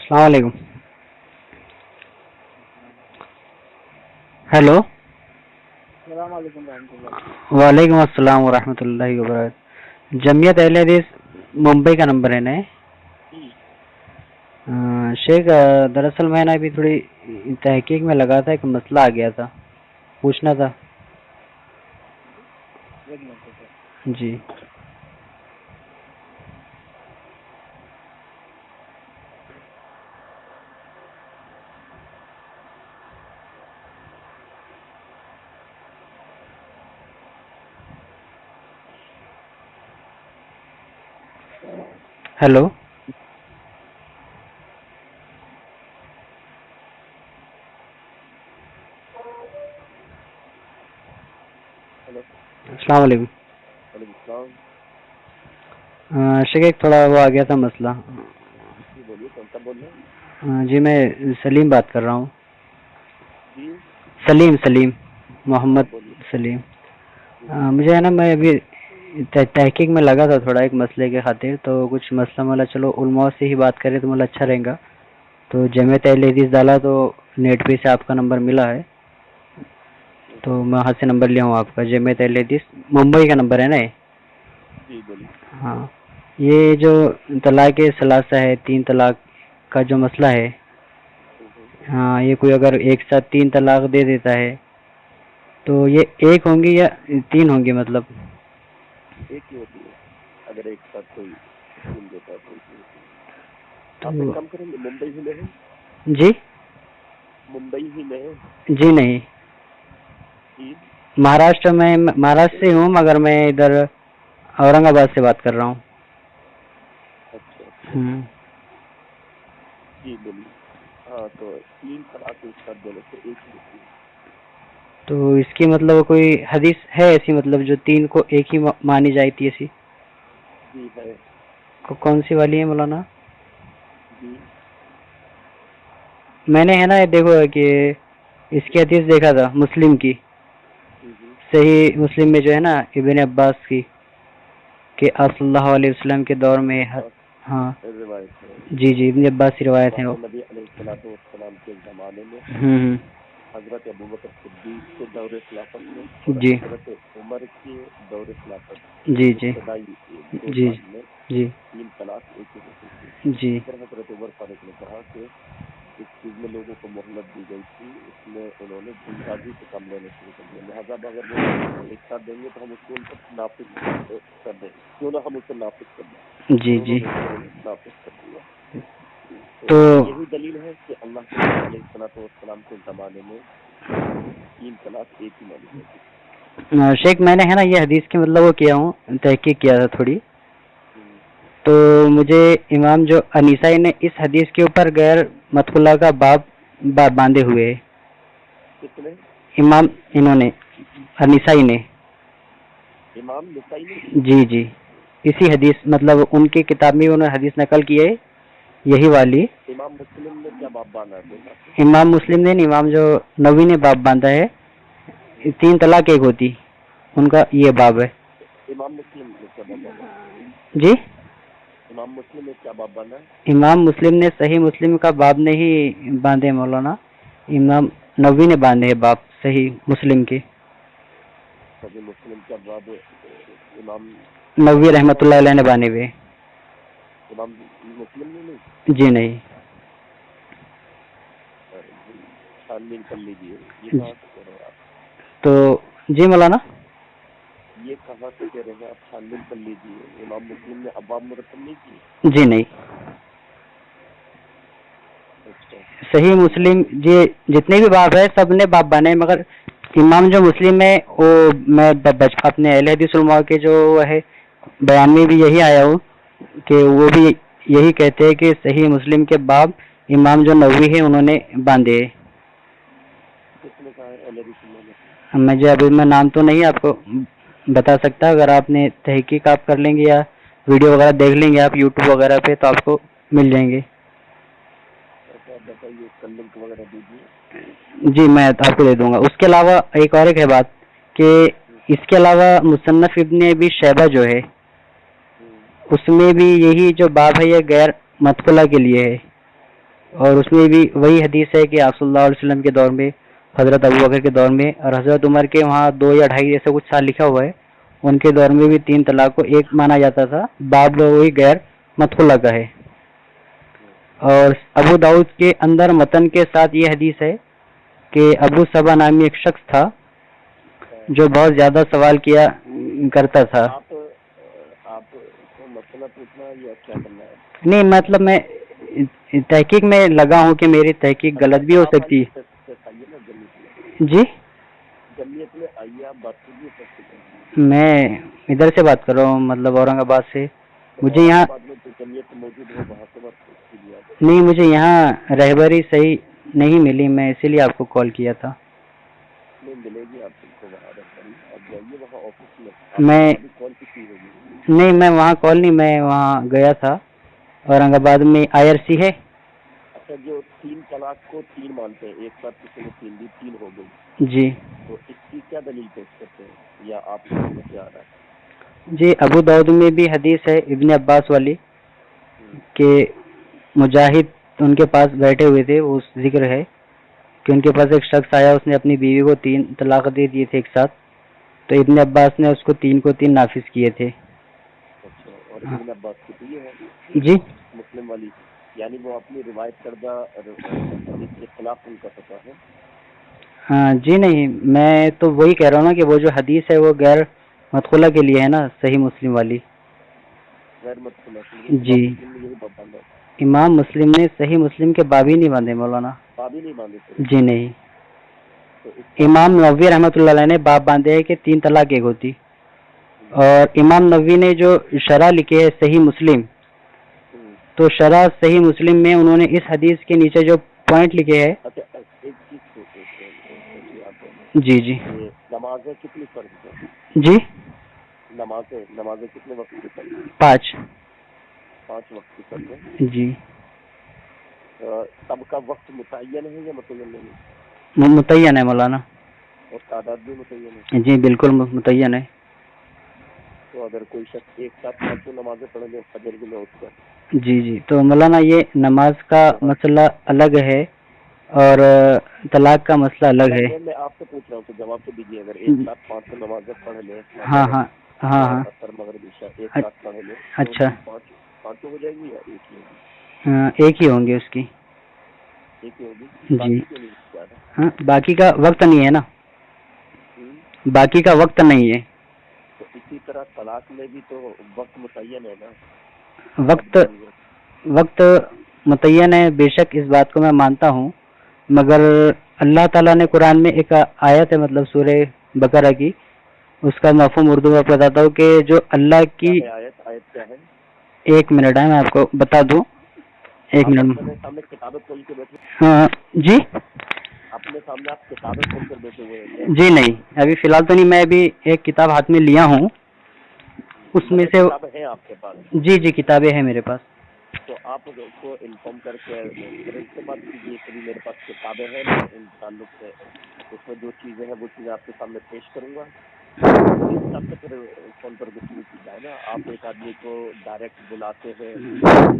السلام علیکم. ہیلو. السلام علیکم ورحمۃ اللہ. وعلیکم السلام ورحمۃ اللہ وبرکاتہ. جمعیت اہل حدیث ممبئی کا نمبر ہے نا؟ شیخ دراصل میں نے ابھی تھوڑی تحقیق میں لگا تھا، ایک مسئلہ آ گیا تھا، پوچھنا تھا. جی. ہیلو. السلام علیکم. وعلیکم السلام. شیخ ایک تھوڑا وہ آ گیا تھا مسئلہ. بولیے کون سا بول رہے ہیں؟ جی میں سلیم بات کر رہا ہوں. جی سلیم محمد سلیم. مجھے ہے نا، میں ابھی تحقیق میں لگا تھا تھوڑا ایک مسئلے کے خاطر، تو کچھ مسئلہ مولا چلو علماء سے ہی بات کریں تو مطلب اچھا رہے گا. تو جمعیت اہل حدیث ڈالا تو نیٹ پہ سے آپ کا نمبر ملا ہے، تو میں وہاں سے نمبر لیا ہوں آپ کا. جمعیت اہل حدیث ممبئی کا نمبر ہے نا؟ جی بولیے. ہاں. یہ جو طلاق ثلاثہ ہے، 3 طلاق کا جو مسئلہ ہے، ہاں، یہ کوئی اگر ایک ساتھ 3 طلاق دے دیتا ہے تو یہ ایک ہوں گی یا 3 ہوں گی؟ مطلب ایک ہی ہوتی ہے اگر ایک ساتھ کوئی تین دیتا ہے تو ایک ہی ہوتی ہے. آپ ایک کام کریں گے، ممبئی ہی میں ہے؟ جی ممبئی ہی میں ہے؟ جی نہیں، جی مہاراشٹر میں، مہاراشٹر سے ہوں مگر میں ادھر اورنگ آباد سے بات کر رہا ہوں. اچھا. جی بولیے. ہاں تو 3 طلاق ایک ساتھ دینے سے ایک ہی ہوتی ہے. تو اس کی مطلب کوئی حدیث ہے ایسی، مطلب جو 3 کو ایک ہی مانی جاتی ایسی؟ جی ہے. کون سی والی ہے مولانا؟ جی میں نے ہے نا دیکھو کہ اس کی حدیث دیکھا تھا مسلم کی، صحیح مسلم میں جو ہے نا ابن عباس کی، کہ آپ صلی اللہ علیہ وسلم کے دور میں، ہاں روایت ہے. جی ابن عباس کی روایت ہے وہ. نبی علیہ السلام کے زمانے میں حضرت ابوبکر صدیق کے دور خلافت میں اور جی حضرت عمر کے دور خلافت جی جی ابتدائی 2 جی سال میں جی 3 طلاق ایک ہی ہوتی تھی. جی پھر حضرت عمر فاروق نے کہا کہ اس چیز میں لوگوں کو مہلت دی گئی تھی، اس میں انہوں نے جلد بازی سے کام لینا شروع کر دیا. لہٰذا اگر وہ 3 ایک ساتھ دیں گے تو ہم اس کو ان پر نافذ کر دیں، کیوں نہ ہم اسے نافذ کر دیں. جی انہوں جی. نے اس کو نافذ کر دیا. تو یہی دلیل ہے کہ اللہ کے نبی علیہ السلام کے زمانے میں 3 طلاق ایک ہی مانی جاتی تھی. شیخ میں نے ہے نا یہ حدیث کی مطلب وہ کیا ہوں، تحقیق کیا تھا تھوڑی، تو مجھے امام جو انیسائی نے اس حدیث کے اوپر غیر مدخلہ کا باب باندھے ہوئے. کس نے؟ امام انہوں نے انیسائی نے. امام نسائی نے؟ جی اسی حدیث مطلب ان کی کتاب میں انہوں نے حدیث نقل کی ہے یہی والی. امام مسلم نے کیا باب باندھا ہے؟ امام مسلم نے، امام جو نووی نے باب باندھا ہے 3 طلاق ایک ہوتی، ان کا یہ باب ہے. امام مسلم نے کیا باب باندھا؟ جی امام مسلم نے کیا باب باندھا ہے؟ امام مسلم نے صحیح مسلم کا باب نہیں باندھے مولانا، امام نووی نے باندھے باب صحیح مسلم کے. صحیح مسلم کا باب امام نووی رحمۃ اللہ علیہ نے باندھے ہوئے. امام مسلم نے نہیں؟ جی نہیں. چھان بین کر لیجیے. یہ کہاں سے کہہ رہے ہیں آپ؟ تو جی مولانا یہ کہاں سے کہہ رہے ہیں آپ؟ چھان بین کر لیجیے. امام مسلم نے ابواب مرتب نہیں کیے؟ جی نہیں. اچھا. صحیح مسلم جی جتنے بھی باب ہے سب نے باب باندھے، مگر امام جو مسلم ہے وہ میں اپنے اہل حدیث علماء کے جو ہے بیان میں بھی یہی آیا ہوں کہ وہ بھی یہی کہتے ہیں کہ صحیح مسلم کے باب امام جو نووی ہے انہوں نے باندھے. کس نے کہا ہے اہل حدیث علماء نے؟ مجھے ابھی میں نام تو نہیں آپ کو بتا سکتا، اگر آپ نے تحقیق آپ کر لیں گے یا ویڈیو وغیرہ دیکھ لیں گے آپ یوٹیوب وغیرہ پہ تو آپ کو مل جائیں گے. آپ بتائیے، اس کا لنک وغیرہ دیجیے. جی میں آپ کو دے دوں گا. اس کے علاوہ ایک اور ہے بات کہ اس کے علاوہ مصنف ابن ابی شیبہ جو ہے اس میں بھی یہی جو باب ہے یہ غیر مدخلہ کے لیے ہے. اور اس میں بھی وہی حدیث ہے کہ آپ صلی اللہ علیہ وسلم کے دور میں، حضرت ابو بکر کے دور میں اور حضرت عمر کے وہاں 2 یا 2.5 ایسا کچھ سال لکھا ہوا ہے، ان کے دور میں بھی 3 طلاق کو ایک مانا جاتا تھا، باب وہی غیر مدخولہ کا ہے۔ اور ابو داؤد کے اندر متن کے ساتھ یہ حدیث ہے کہ ابو صبا نامی ایک شخص تھا جو بہت زیادہ سوال کیا کرتا تھا۔ آپ کو مسئلہ پوچھنا یا کیا کرنا ہے؟ نہیں مطلب میں تحقیق میں لگا ہوں کہ میری تحقیق غلط بھی ہو سکتی ہے۔ جی جمعیت میں آئیے، آپ بات کیجیے۔ میں ادھر سے بات کر رہا ہوں، مطلب اورنگ آباد سے۔ مجھے یہاں جمعیت موجود ہے، وہاں سے بات کیجیے آپ۔ نہیں، مجھے یہاں رہبری صحیح نہیں ملی، میں اسی لیے آپ کو کال کیا تھا۔ نہیں ملے گی آپ کو وہاں رہبری، آپ جائیے وہاں آفس میں میں کال کی ہوگی۔ نہیں، میں وہاں کال نہیں، میں وہاں گیا تھا، اورنگ آباد میں IRC ہے۔ اچھا، جو 3 طلاق کو 3 مانتے ہیں، ایک ساتھ کسی نے 3 دی، 3 ہو گئی، جی تو اس کی کیا دلیل پیش کرتے ہیں یا آپ کو سمجھ سے آ رہا ہے؟ جی، ابو داؤد میں بھی حدیث ہے ابن عباس والی کہ مجاہد ان کے پاس بیٹھے ہوئے تھے، وہ ذکر ہے کہ ان کے پاس ایک شخص آیا، اس نے اپنی بیوی کو 3 طلاق دے دیے تھے ایک ساتھ، تو ابن عباس نے اس کو 3 کو 3 نافذ کیے تھے۔ اچھا، اور ابن عباس کی تو یہ ہے جی مسلم والی، یعنی وہ اپنی روایت کردہ حدیث کے خلاف ان کا فتویٰ ہے۔ ہاں جی، نہیں میں تو وہی کہہ رہا ہوں نا کہ وہ جو حدیث ہے وہ غیر مدخولہ کے لیے ہے نا، صحیح مسلم والی۔ غیر مدخولہ جی، یہی باندھا، امام مسلم نے صحیح مسلم کے باب ہی نہیں باندھے مولانا۔ باب ہی نہیں باندھے جی نہیں، تو امام نووی رحمۃ اللہ علیہ نے باب باندھے ہے کہ 3 طلاق ایک ہوتی، اور امام نووی نے جو شرح لکھی ہے صحیح مسلم، تو شرح صحیح مسلم میں انہوں نے اس حدیث کے نیچے جو پوائنٹ لکھے ہیں۔ اچھا، ایک چیز سوچیے آپ، جی جی نمازیں کتنی فرض ہیں؟ جی، نمازیں کتنے وقت کی فرض ہیں؟ 5 وقت کی فرض ہیں۔ جی، سب کا وقت متعین ہے یا متعین نہیں؟ متعین ہے مولانا۔ اور تعداد بھی متعین ہے؟ جی بالکل متعین ہے۔ تو اگر کوئی شخص ایک ساتھ 5 نمازیں پڑھ لے فجر کے میں اٹھ کر، جی جی، تو مولانا یہ نماز کا مسئلہ الگ ہے اور طلاق کا مسئلہ الگ ہے۔ میں آپ سے پوچھ رہا ہوں تو جواب تو دیجیے، اگر ایک ساتھ 5 نمازیں پڑھ لے، ہاں ہاں ہاں ہاں، اثر مغرب عشاء ایک ساتھ پڑھ لے، اچھا، 5 ہو جائے گی یا ایک ہی ہوگی؟ ہاں ایک ہی ہوں گی اس کی۔ ایک ہی ہوگی؟ جی ہاں، باقی کا وقت نہیں ہے نا، باقی کا وقت نہیں ہے۔ تو اسی طرح طلاق میں بھی تو وقت متعین ہے نا؟ وقت متعین ہے، بے شک اس بات کو میں مانتا ہوں، مگر اللہ تعالیٰ نے قرآن میں ایک آیت ہے، مطلب سورہ بقرہ کی، اس کا مفہوم اردو میں بتاتا ہوں کہ جو اللہ کی آیت کیا ہے؟ 1 منٹ ہے، میں آپ کو بتا دوں، 1 منٹ۔ سامنے کتابیں کھول کے بیٹھے؟ ہاں جی، اپنے سامنے آپ کتابیں کھول کر بیٹھے ہوئے ہیں؟ جی نہیں، ابھی فی الحال تو نہیں، میں ابھی ایک کتاب ہاتھ میں لیا ہوں، اس میں سے کتابیں ہیں آپ کے پاس؟ جی جی کتابیں ہیں میرے پاس۔ تو آپ کو انفارم کر کے پیرنٹس سے بات کیجیے کہ میرے پاس کتابیں ہیں، میں ان تعلق سے اس میں جو چیزیں ہیں وہ چیزیں آپ کے سامنے پیش کروں گا، اس حساب سے پھر فون پر گفتگو کی جائے نا۔ آپ ایک آدمی کو ڈائریکٹ بلاتے ہیں،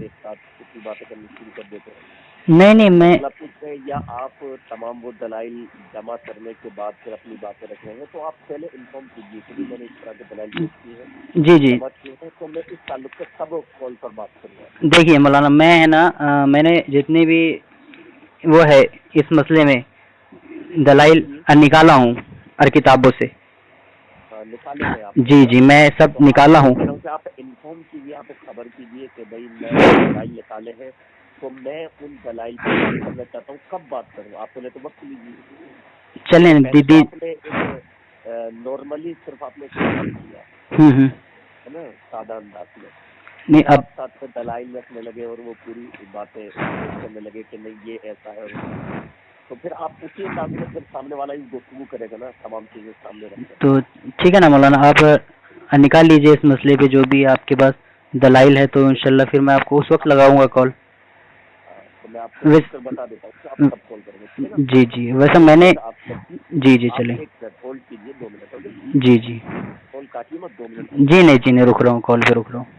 ایک ساتھ کتنی باتیں کرنی شروع کر دیتے ہیں، نہیں میں پوچھتے ہیں، یا آپ تمام وہ دلائل جمع کرنے کے بعد پھر اپنی باتیں رکھ رہے ہیں؟ تو آپ پہلے انفارم کیجیے کہ میں نے اس طرح کے دلائل پیش کیے ہیں، جی جی جمع کیے ہیں، تو میں اس تعلق سے سب کال پر بات کروں گا۔ دیکھیے مولانا، میں ہے نا، میں نے جتنی بھی وہ ہے اس مسئلے میں دلائل نکالا ہوں اور کتابوں سے، نکالے ہیں آپ؟ جی جی میں سب نکالا ہوں۔ آپ انفارم کیجیے، آپ خبر کیجیے کہ بھائی میں دلائل نکالے ہیں، تو میں ان دلائل پر بات کرنا چاہتا ہوں۔ کب بات کروں؟ آپ پہلے تو وقت لیجیے۔ چلیں دیدی، نارملی صرف آپ نے کیا ہے نا، سادہ انداز میں، نہیں اب آپ ساتھ دلائل رکھنے لگے اور وہ پوری باتیں کرنے لگے کہ نہیں یہ ایسا ہے، تو پھر آپ اسی انداز میں پھر سامنے والا ہی گفتگو کرے گا نا، تمام چیزیں سامنے رکھ کر۔ تو ٹھیک ہے نا مولانا، آپ نکال لیجئے اس مسئلے پہ جو بھی آپ کے پاس دلائل ہے، تو انشاءاللہ پھر میں آپ کو اس وقت لگاؤں گا کال۔ تو میں آپ کو بتا دیتا ہوں کہ آپ کب کال کریں گے۔ جی جی، ویسے میں نے جی جی چلیں، ایک منٹ ہولڈ کیجیے، 2 منٹ، اوکے؟ جی جی کال کاٹیے مت، 2 منٹ۔ جی نہیں رک رہا ہوں، کال پہ رک رہا ہوں۔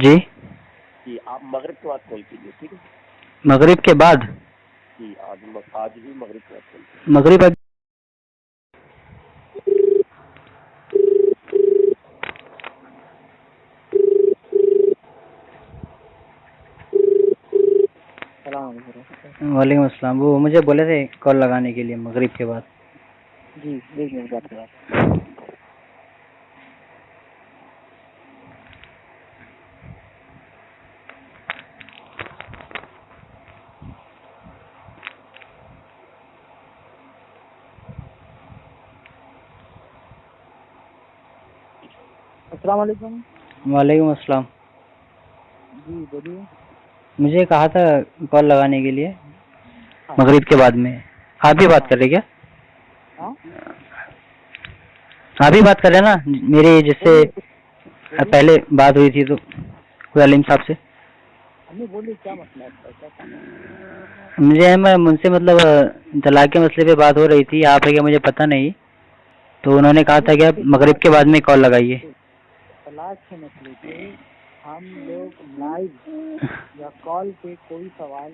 جی جی آپ مغرب کے بعد کال کیجیے ٹھیک ہے مغرب کے بعد جی آج بھی مغرب کے بعد کال مغرب السلام علیکم. وعلیکم السلام. وہ مجھے بولے تھے کال لگانے کے لیے مغرب کے بعد. جی ایک منٹ بات کرا. السلام علیکم. وعلیکم السلام. جی بولیے. مجھے کہا تھا کال لگانے کے لیے مغرب کے بعد میں. آپ ہی بات کر رہے کیا؟ آپ ہی بات کر رہے ہیں نا میری جس سے پہلے بات ہوئی تھی تو کوئی علیم صاحب سے. بولیے کیا مسئلہ ہے؟ مجھے ان سے مطلب طلاق کے مسئلے پہ بات ہو رہی تھی. آپ ہے کہ مجھے پتہ نہیں تو انہوں نے کہا تھا کہ آپ مغرب کے بعد میں کال لگائیے. طلاق کے مسئلے پہ ہم لوگ لائیو یا کال پہ کوئی سوال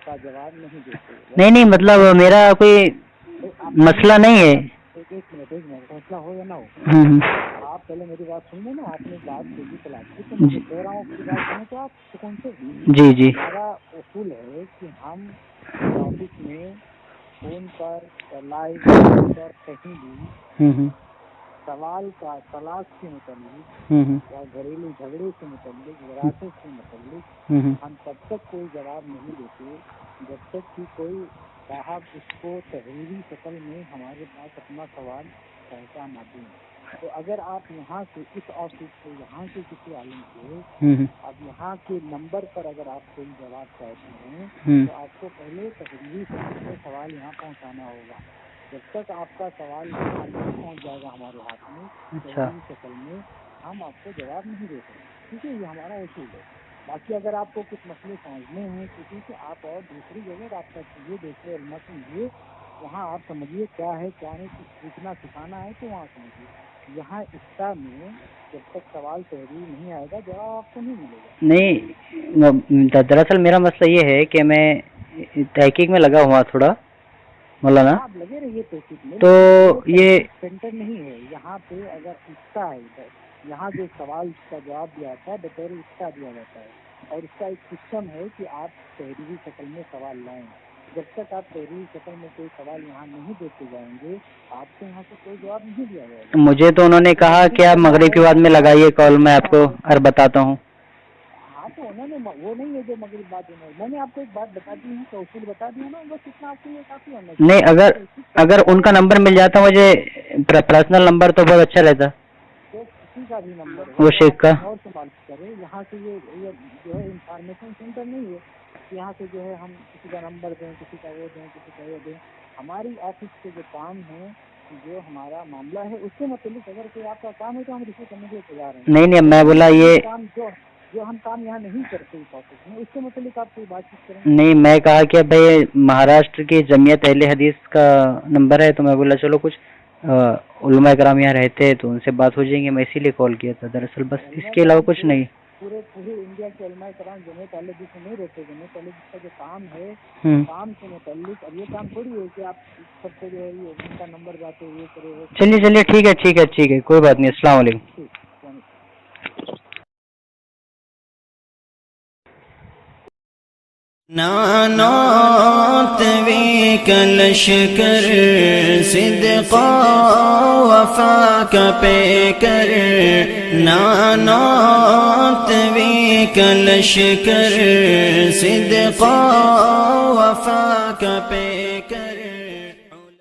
کا جواب نہیں دیتے. نہیں مطلب میرا کوئی مسئلہ نہیں ہے. ایک منٹ مسئلہ ہو یا نہ ہو آپ پہلے میری بات سن لیں نا. آپ نے بات کی طلاق کی تو میں کہہ رہا ہوں کی بات سنیں تو آپ سکون سے. جی ہمارا اصول ہے کہ ہم آفس میں فون پر لائیو پر کہیں بھی سوال کا طلاق سے متعلق یا گھریلو جھگڑے سے متعلق وراثت سے متعلق ہم تب تک کوئی جواب نہیں دیتے جب تک کہ کوئی صاحب اس کو تحریری شکل میں ہمارے پاس اپنا سوال پہنچا نہ دیں. تو اگر آپ یہاں سے اس آفس سے یہاں کے کسی عالم سے اب یہاں کے نمبر پر اگر آپ کوئی جواب چاہتے ہیں تو آپ کو پہلے تحریری شکل میں سوال یہاں پہنچانا ہوگا. جب تک آپ کا سوال یہاں نہیں پہنچ جائے گا ہمارے ہاتھ میں تحریری شکل میں ہم آپ کو جواب نہیں دے سکتے. ٹھیک ہے یہ ہمارا اصول ہے. باقی اگر آپ کو کچھ مسئلے سمجھنے ہیں کسی سے آپ اور دوسری جگہ رابطہ کیجیے دوسرے علما سے ملیے وہاں آپ سمجھیے کیا ہے کیا نہیں. کچھ سیکھنا سکھانا ہے تو وہاں سمجھیے. یہاں اسٹا میں جب تک سوال تحریر نہیں آئے گا جواب آپ کو نہیں ملے گا. نہیں دراصل میرا مسئلہ یہ ہے کہ میں تحقیق میں لگا ہوا تھوڑا مولانا. آپ لگے رہیے تحقیق میں تو یہ سینٹر نہیں ہے یہاں پہ. اگر اسٹا ہے یہاں جو سوال کا جواب دیا جاتا ہے بطور اسٹا دیا جاتا ہے اور اس کا ایک سسٹم ہے کہ آپ تحریری شکل میں سوال لائیں. جب تک آپ تحریری شکل میں کوئی سوال یہاں نہیں دیتے جائیں گے آپ کو یہاں سے کوئی جواب نہیں دیا جائے گا. مجھے تو انہوں نے کہا کہ آپ مغرب کے بعد میں لگائیے کال میں آپ کو اور بتاتا ہوں. ہاں تو انہوں نے وہ نہیں ہے جو مغرب بات میں نے آپ کو ایک بات بتا دی ہے تو اصول بتا دیا نا بس اتنا آپ کے لیے کافی ہونا چاہیے. نہیں اگر ان کا نمبر مل جاتا مجھے پرسنل نمبر تو بہت اچھا رہتا. کسی کا بھی نمبر وہ شیخ کا اور استعمال کرے. یہاں سے یہ جو ہے انفارمیشن سینٹر نہیں ہے یہاں سے جو ہے ہم کسی کا نمبر دیں کسی کا وہ دیں کسی کا وہ دیں. ہماری آفس کے جو کام ہے جو ہمارا معاملہ ہے اس کے متعلق اگر کوئی آپ کا کام ہے تو ہم ریسیو کرنے کے لیے تیار ہیں. نہیں میں بولا یہ کام جو ہم کام یہاں نہیں کرتے اس آفس میں اس کے متعلق آپ کوئی بات چیت کریں. نہیں میں کہا کہ بھائی مہاراشٹر کی جمعیت اہل حدیث کا نمبر ہے تو میں بولا چلو کچھ علماء کرام یہاں رہتے ہیں تو ان سے بات ہو جائیں گے. میں اسی لیے کال کیا تھا دراصل بس اس کے علاوہ کچھ نہیں. پورے انڈیا کے علماء کرام جمعیت اہل حدیث میں نہیں رہتے. جمعیت اہل حدیث کا جو کام ہے کام کے متعلق اب یہ کام تھوڑی ہے کہ آپ سب کو جو ہے ان کا نمبر جاتے یہ کرے. چلیے ٹھیک ہے کوئی بات نہیں. السلام علیکم. نانات وی کلشکر صدقا وفا کا پیکر. نانات وی کلشکر صدقا وفا کا پیکر.